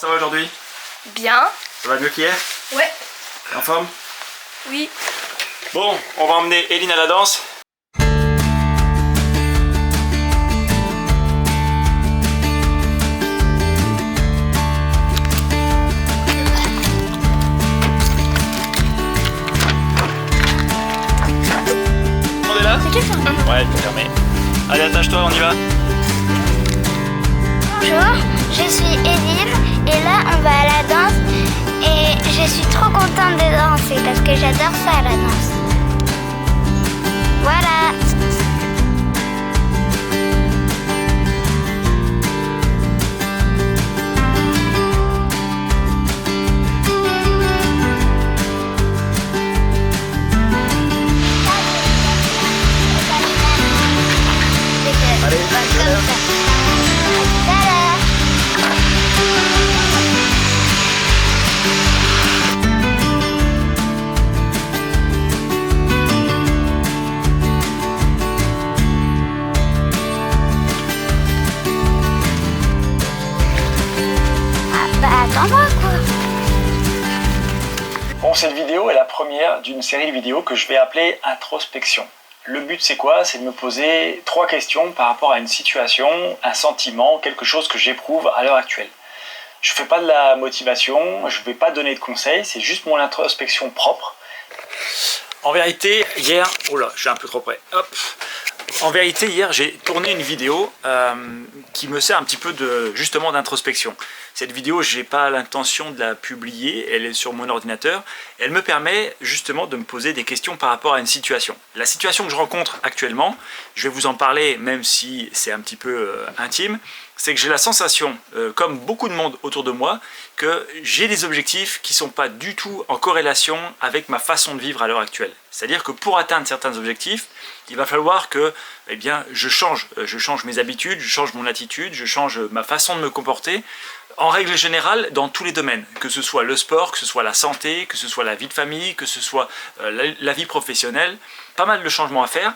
Ça va aujourd'hui? Bien. Ça va mieux qu'hier? Ouais. T'es en forme? Oui. Bon, on va emmener Eline à la danse. On est là? C'est quel temps? Ouais, tu peux fermer. Allez, attache-toi, on y va. Bonjour, je suis Eline et là on va à la danse et je suis trop contente de danser parce que j'adore ça la danse. Voilà. Allez, Comme ça. Attends-moi quoi. Bon, cette vidéo est la première d'une série de vidéos que je vais appeler introspection. Le but c'est quoi? C'est de me poser 3 questions par rapport à une situation, un sentiment, quelque chose que j'éprouve à l'heure actuelle. Je fais pas de la motivation, je vais pas donner de conseils, c'est juste mon introspection propre. En vérité, hier... Oh là, je suis un peu trop près. Hop. En vérité, hier, j'ai tourné une vidéo qui me sert un petit peu justement d'introspection. Cette vidéo, je n'ai pas l'intention de la publier, elle est sur mon ordinateur. Elle me permet justement de me poser des questions par rapport à une situation. La situation que je rencontre actuellement, je vais vous en parler même si c'est un petit peu intime, c'est que j'ai la sensation, comme beaucoup de monde autour de moi, que j'ai des objectifs qui ne sont pas du tout en corrélation avec ma façon de vivre à l'heure actuelle. C'est-à-dire que pour atteindre certains objectifs, il va falloir que je change mes habitudes, je change mon attitude, je change ma façon de me comporter, en règle générale dans tous les domaines, que ce soit le sport, que ce soit la santé, que ce soit la vie de famille, que ce soit la vie professionnelle, pas mal de changements à faire.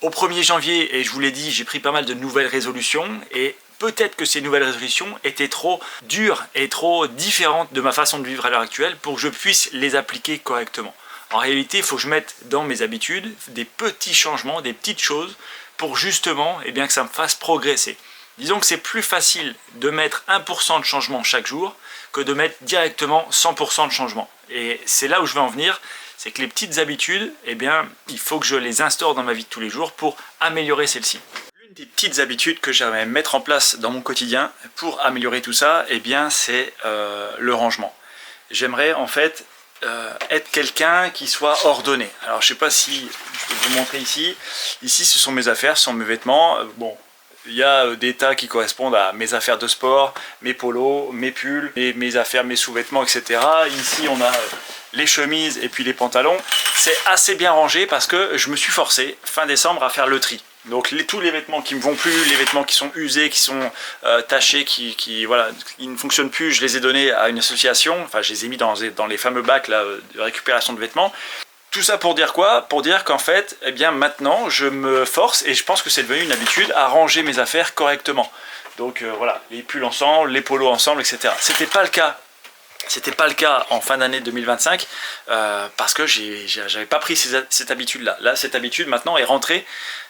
Au 1er janvier, et je vous l'ai dit, j'ai pris pas mal de nouvelles résolutions et peut-être que ces nouvelles résolutions étaient trop dures et trop différentes de ma façon de vivre à l'heure actuelle pour que je puisse les appliquer correctement. En réalité, il faut que je mette dans mes habitudes des petits changements, des petites choses pour justement que ça me fasse progresser. Disons que c'est plus facile de mettre 1% de changement chaque jour que de mettre directement 100% de changement. Et c'est là où je veux en venir, c'est que les petites habitudes, il faut que je les instaure dans ma vie de tous les jours pour améliorer celles-ci. L'une des petites habitudes que j'aimerais mettre en place dans mon quotidien pour améliorer tout ça, c'est le rangement. J'aimerais en fait être quelqu'un qui soit ordonné. Alors je sais pas si je peux vous montrer ici. Ici ce sont mes affaires, ce sont mes vêtements. Bon, il y a des tas qui correspondent à mes affaires de sport, mes polos, mes pulls, mes affaires, mes sous-vêtements, etc. Ici on a les chemises et puis les pantalons. C'est assez bien rangé parce que je me suis forcé fin décembre à faire le tri. Donc tous les vêtements qui ne me vont plus, les vêtements qui sont usés, qui sont tachés, qui ne fonctionnent plus, je les ai donnés à une association. Enfin, je les ai mis dans les fameux bacs là, de récupération de vêtements. Tout ça pour dire quoi? Pour dire qu'en fait, maintenant, je me force, et je pense que c'est devenu une habitude, à ranger mes affaires correctement. Donc voilà, les pulls ensemble, les polos ensemble, etc. C'était pas le cas en fin d'année 2025 parce que j'avais pas pris cette habitude-là. Là, cette habitude maintenant est rentrée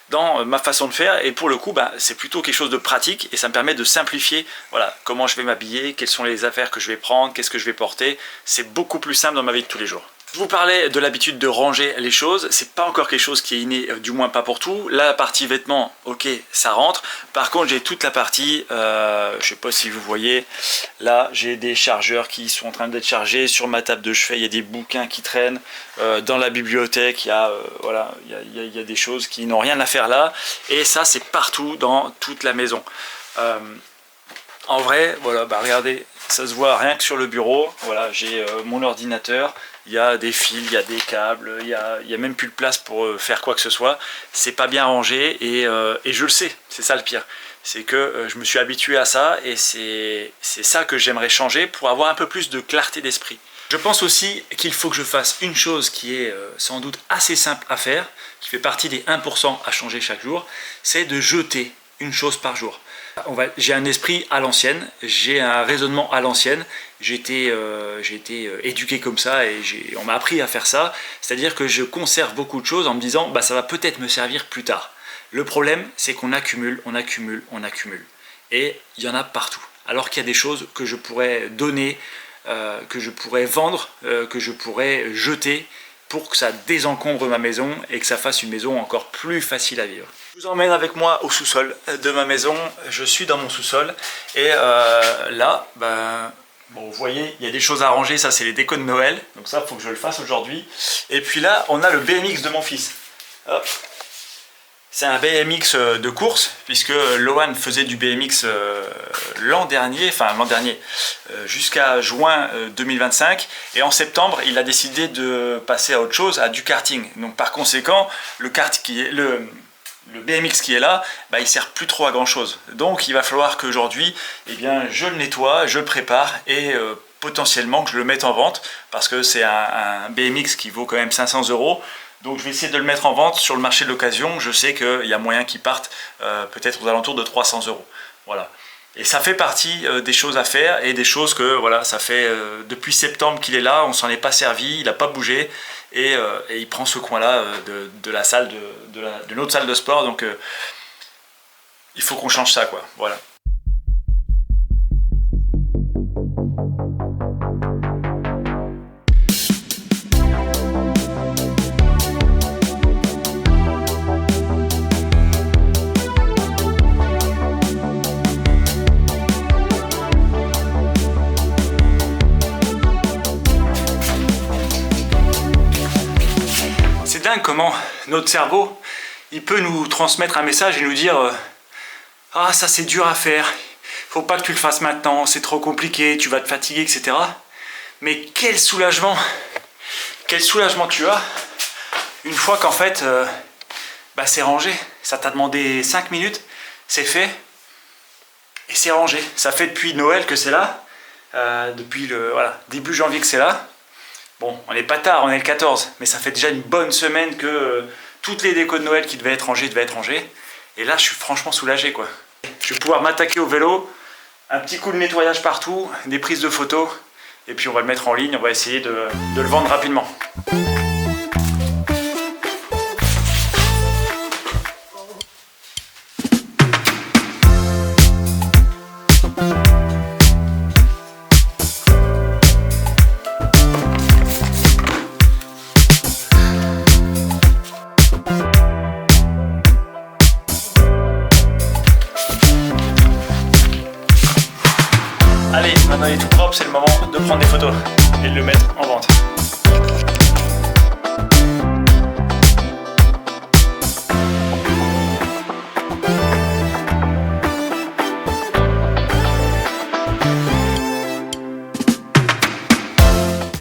dans ma façon de faire et pour le coup, c'est plutôt quelque chose de pratique et ça me permet de simplifier comment je vais m'habiller, quelles sont les affaires que je vais prendre, qu'est-ce que je vais porter. C'est beaucoup plus simple dans ma vie de tous les jours. Je vous parlais de l'habitude de ranger les choses, c'est pas encore quelque chose qui est inné, du moins pas pour tout. La partie vêtements, ok, ça rentre. Par contre, j'ai toute la partie, je sais pas si vous voyez, là j'ai des chargeurs qui sont en train d'être chargés. Sur ma table de chevet, il y a des bouquins qui traînent. Dans la bibliothèque, il y a des choses qui n'ont rien à faire là. Et ça, c'est partout dans toute la maison. En vrai, regardez, ça se voit rien que sur le bureau. Voilà, j'ai mon ordinateur. Il y a des fils, il y a des câbles, il y a même plus de place pour faire quoi que ce soit. C'est pas bien rangé et je le sais, c'est ça le pire. C'est que je me suis habitué à ça et c'est ça que j'aimerais changer pour avoir un peu plus de clarté d'esprit. Je pense aussi qu'il faut que je fasse une chose qui est sans doute assez simple à faire, qui fait partie des 1% à changer chaque jour, c'est de jeter une chose par jour. J'ai un esprit à l'ancienne, j'ai un raisonnement à l'ancienne, j'ai été éduqué comme ça et on m'a appris à faire ça, c'est-à-dire que je conserve beaucoup de choses en me disant bah, ça va peut-être me servir plus tard. Le problème c'est qu'on accumule, on accumule, on accumule et il y en a partout. Alors qu'il y a des choses que je pourrais donner, que je pourrais vendre, que je pourrais jeter pour que ça désencombre ma maison et que ça fasse une maison encore plus facile à vivre. Je vous emmène avec moi au sous-sol de ma maison. Je suis dans mon sous-sol et là, ben, bon, vous voyez, il y a des choses à ranger. Ça, c'est les décos de Noël. Donc ça, il faut que je le fasse aujourd'hui. Et puis là, on a le BMX de mon fils. Hop. C'est un BMX de course, puisque Lohan faisait du BMX l'an dernier, jusqu'à juin 2025. Et en septembre, il a décidé de passer à autre chose, à du karting. Donc par conséquent, le BMX qui est là, bah, il sert plus trop à grand chose. Donc il va falloir qu'aujourd'hui, eh bien, je le nettoie, je le prépare et potentiellement que je le mette en vente, parce que c'est un BMX qui vaut quand même 500 €. Donc je vais essayer de le mettre en vente sur le marché de l'occasion. Je sais qu'il y a moyen qu'il parte peut-être aux alentours de 300 €. Voilà. Et ça fait partie des choses à faire et des choses que voilà, ça fait depuis septembre qu'il est là, on s'en est pas servi, il n'a pas bougé et il prend ce coin-là de la salle de notre salle de sport. Donc il faut qu'on change ça, quoi. Voilà. Comment notre cerveau il peut nous transmettre un message et nous dire ah ça c'est dur à faire, faut pas que tu le fasses maintenant, c'est trop compliqué, tu vas te fatiguer, etc. Mais quel soulagement tu as une fois qu'en fait bah, c'est rangé. Ça t'a demandé 5 minutes, c'est fait et c'est rangé. Ça fait depuis Noël que c'est là, depuis le début janvier que c'est là. Bon, on n'est pas tard, on est le 14, mais ça fait déjà une bonne semaine que toutes les décos de Noël qui devaient être rangées. Et là, je suis franchement soulagé, quoi. Je vais pouvoir m'attaquer au vélo, un petit coup de nettoyage partout, des prises de photos, et puis on va le mettre en ligne, on va essayer de le vendre rapidement. Allez, maintenant il est tout propre, c'est le moment de prendre des photos et de le mettre en vente.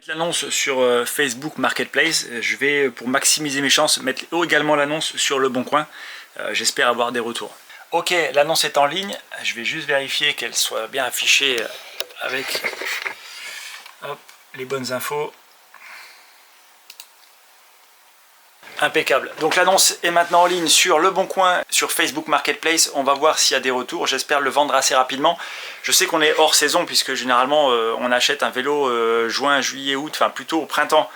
L'annonce sur Facebook Marketplace, je vais, pour maximiser mes chances, mettre également l'annonce sur Le Bon Coin. J'espère avoir des retours. Ok, l'annonce est en ligne, je vais juste vérifier qu'elle soit bien affichée avec les bonnes infos. Impeccable. Donc l'annonce est maintenant en ligne sur Le Bon Coin, sur Facebook Marketplace. On va voir s'il y a des retours. J'espère le vendre assez rapidement. Je sais qu'on est hors saison puisque généralement on achète un vélo juin, juillet, août, enfin plutôt au printemps.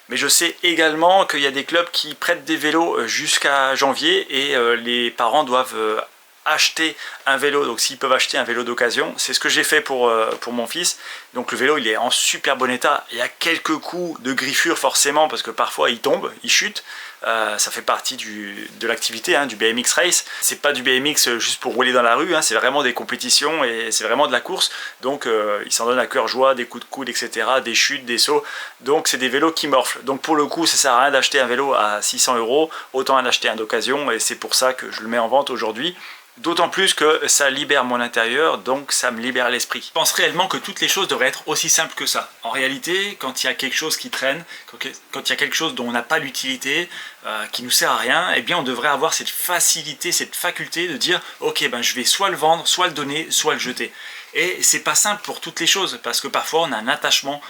Mais je sais également qu'il y a des clubs qui prêtent des vélos jusqu'à janvier et les parents doivent acheter un vélo. Donc s'ils peuvent acheter un vélo d'occasion, c'est ce que j'ai fait pour mon fils. Donc le vélo il est en super bon état. Il y a quelques coups de griffure forcément parce que parfois il tombe, il chute. Ça fait partie de l'activité, du BMX Race. C'est pas du BMX juste pour rouler dans la rue, c'est vraiment des compétitions et c'est vraiment de la course. Donc il s'en donne à cœur joie, des coups de coude, etc., des chutes, des sauts. Donc c'est des vélos qui morflent. Donc pour le coup, ça sert à rien d'acheter un vélo à 600 €, autant en acheter un d'occasion et c'est pour ça que je le mets en vente aujourd'hui. D'autant plus que ça libère mon intérieur, donc ça me libère l'esprit. Je pense réellement que toutes les choses devraient être aussi simples que ça. En réalité, quand il y a quelque chose qui traîne, quand il y a quelque chose dont on n'a pas l'utilité, qui nous sert à rien, eh bien on devrait avoir cette facilité, cette faculté de dire ok, ben je vais soit le vendre, soit le donner, soit le jeter. Et c'est pas simple pour toutes les choses, parce que parfois on a un attachement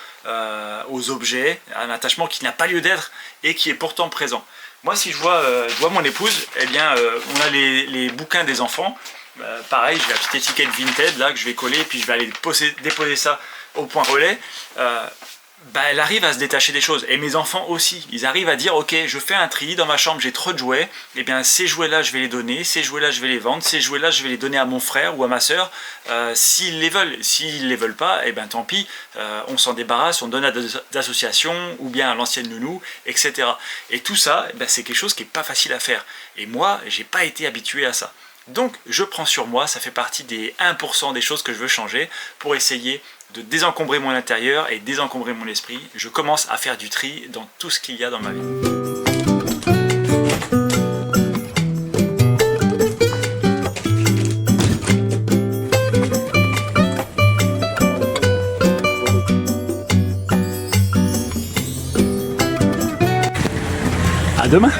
aux objets, un attachement qui n'a pas lieu d'être et qui est pourtant présent. Moi, si je vois mon épouse, eh bien, on a les bouquins des enfants pareil, j'ai la petite étiquette Vinted là que je vais coller, puis je vais aller déposer ça au point relais. Elle arrive à se détacher des choses, et mes enfants aussi, ils arrivent à dire ok, je fais un tri dans ma chambre, j'ai trop de jouets, et bien ces jouets là je vais les donner, ces jouets là je vais les vendre, ces jouets là je vais les donner à mon frère ou à ma soeur s'ils les veulent. S'ils les veulent pas, et bien tant pis, on s'en débarrasse, on donne à des associations ou bien à l'ancienne nounou, etc. Et tout ça, c'est quelque chose qui est pas facile à faire, et moi j'ai pas été habitué à ça. Donc je prends sur moi, ça fait partie des 1% des choses que je veux changer pour essayer de désencombrer mon intérieur et désencombrer mon esprit. Je commence à faire du tri dans tout ce qu'il y a dans ma vie. À demain!